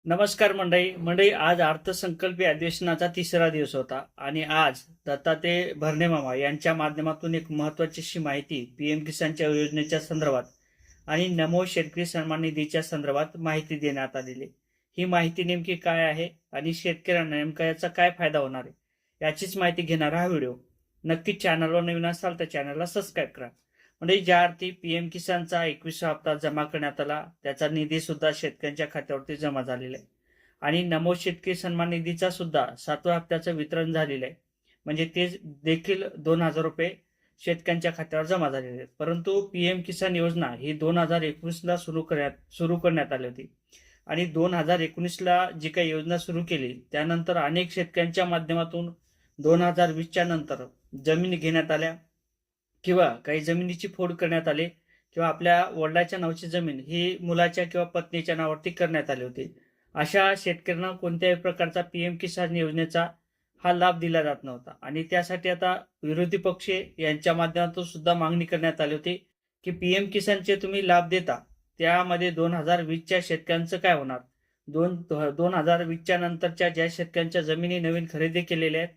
नमस्कार मंडळी आज अर्थसंकल्पीय अधिवेशनाचा तिसरा दिवस होता आणि आज दत्तात्रय भरणे मामा यांच्या माध्यमातून एक महत्वाची अशी माहिती पीएम किसानच्या योजनेच्या संदर्भात आणि नमो शेतकरी सन्मान निधीच्या संदर्भात माहिती देण्यात आलेली. ही माहिती नेमकी काय आहे आणि शेतकऱ्यांना नेमका याचा काय फायदा होणार आहे याचीच माहिती घेणारा हा व्हिडिओ. नक्कीच चॅनलवर नवीन असाल तर चॅनलला सबस्क्राईब करा. म्हणजे ज्या अर्थी पीएम किसानचा 21वा हप्ता जमा करण्यात आला त्याचा निधी सुद्धा शेतकऱ्यांच्या खात्यावरती जमा झालेला आहे आणि नमो शेतकरी सन्मान निधीचा सुद्धा 7व्या हप्त्याचं वितरण झालेलं आहे. म्हणजे ते देखील 2,000 रुपये शेतकऱ्यांच्या खात्यावर जमा झालेले आहेत. परंतु पीएम किसान योजना ही 2019ला सुरू करण्यात आली होती आणि 2019ला जी काही योजना सुरू केली त्यानंतर अनेक शेतकऱ्यांच्या माध्यमातून 2020च्या नंतर जमिनी घेण्यात आल्या किंवा काही जमिनीची फोड करण्यात आली किंवा आपल्या वडिलाच्या नावाची जमीन ही मुलाच्या किंवा पत्नीच्या नावावरती करण्यात आली होती. अशा शेतकऱ्यांना कोणत्याही प्रकारचा पीएम किसान योजनेचा हा लाभ दिला जात नव्हता आणि त्यासाठी आता विरोधी पक्ष यांच्या माध्यमातून सुद्धा मागणी करण्यात आली होती की पीएम किसानचे तुम्ही लाभ देता त्यामध्ये 2020च्या शेतकऱ्यांचं काय होणार. 2020च्या नंतरच्या ज्या शेतकऱ्यांच्या जमिनी नवीन खरेदी केलेल्या आहेत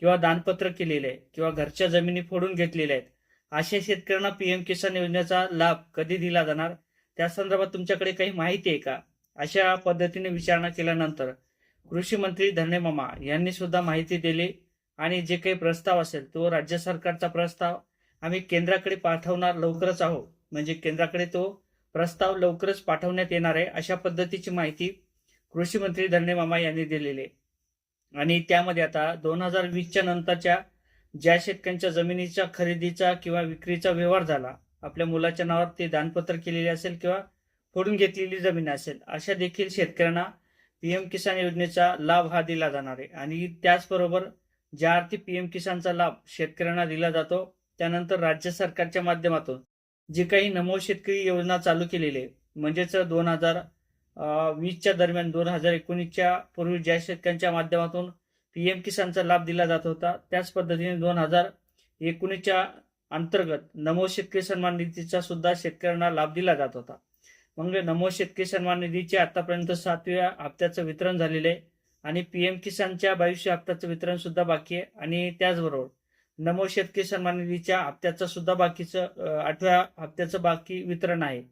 किंवा दानपत्र केलेले आहे किंवा घरच्या जमिनी फोडून घेतलेल्या आहेत अशा शेतकऱ्यांना पीएम किसान योजनेचा लाभ कधी दिला जाणार त्या संदर्भात तुमच्याकडे काही माहिती आहे का, अशा पद्धतीने विचारणा केल्यानंतर कृषी मंत्री धरणे मामा यांनी सुद्धा माहिती दिली आणि जे काही प्रस्ताव असेल तो राज्य सरकारचा प्रस्ताव आम्ही केंद्राकडे पाठवणार लवकरच आहोत. म्हणजे केंद्राकडे तो प्रस्ताव लवकरच पाठवण्यात येणार आहे अशा पद्धतीची माहिती कृषी मंत्री धरणे मामा यांनी दिलेली आहे. आणि त्यामध्ये आता 2020च्या नंतरच्या ज्या शेतकऱ्यांच्या जमिनीच्या खरेदीचा किंवा विक्रीचा व्यवहार झाला आपल्या मुलाच्या नावावर ते दानपत्र केलेले असेल किंवा फोडून घेतलेली जमीन असेल अशा देखील शेतकऱ्यांना पीएम किसान योजनेचा लाभ हा दिला जाणार आहे. आणि त्याचबरोबर ज्या अर्थी पीएम किसानचा लाभ शेतकऱ्यांना दिला जातो त्यानंतर राज्य सरकारच्या माध्यमातून जी काही नमो शेतकरी योजना चालू केलेली आहे म्हणजेच 2020च्या दरम्यान 2019च्या पूर्वी ज्या शेतकऱ्यांच्या माध्यमातून पीएम किसानचा लाभ दिला जात होता त्याच पद्धतीने 2019च्या अंतर्गत नमो शेतकरी सन्मान निधीचा सुद्धा शेतकऱ्यांना लाभ दिला जात होता. मग नमो शेतकरी सन्मान निधीचे आतापर्यंत 7व्या हप्त्याचं वितरण झालेलं आहे आणि पीएम किसानच्या 22व्या हप्त्याचं वितरण सुद्धा बाकी आहे आणि त्याचबरोबर नमो शेतकरी सन्मान निधीच्या हप्त्याचं सुद्धा बाकीचं 8व्या हप्त्याचं बाकी वितरण आहे.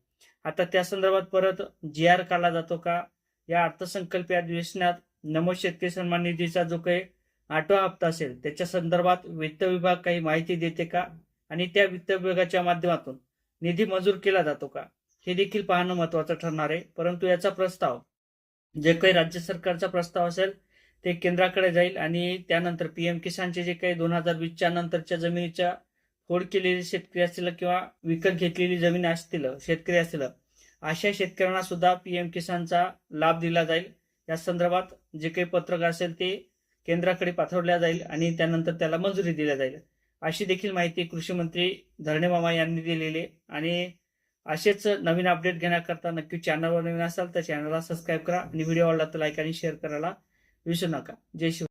आता त्या संदर्भात परत GR काढला जातो का या अर्थसंकल्पीय अधिवेशनात नमो शेतकरी सन्मान निधीचा जो काही 8वा हप्ता असेल त्याच्या संदर्भात वित्त विभाग काही माहिती देते का आणि त्या वित्त विभागाच्या माध्यमातून निधी मंजूर केला जातो का हे देखील पाहणं महत्वाचं ठरणार आहे. परंतु याचा प्रस्ताव जे काही राज्य सरकारचा प्रस्ताव असेल ते केंद्राकडे जाईल आणि त्यानंतर पीएम किसानचे जे काही 2020च्या नंतरच्या जमिनीच्या फोड केलेले शेतकरी असतील किंवा विकत घेतलेली जमीन असतील शेतकरी असतील अशा शेतकऱ्यांना सुद्धा पीएम किसानचा लाभ दिला जाईल. या संदर्भात जे काही पत्रक असेल ते केंद्राकडे पाठवल्या जाईल आणि त्यानंतर त्याला मंजुरी दिल्या जाईल अशी देखील माहिती कृषी मंत्री धरणे मामा यांनी दिलेली. आणि असेच नवीन अपडेट घेण्याकरता नक्की चॅनलवर नवीन असाल तर चॅनलला सबस्क्राईब करा आणि व्हिडिओ आवडला तर लाईक आणि शेअर करायला विसरू नका. जय शिव.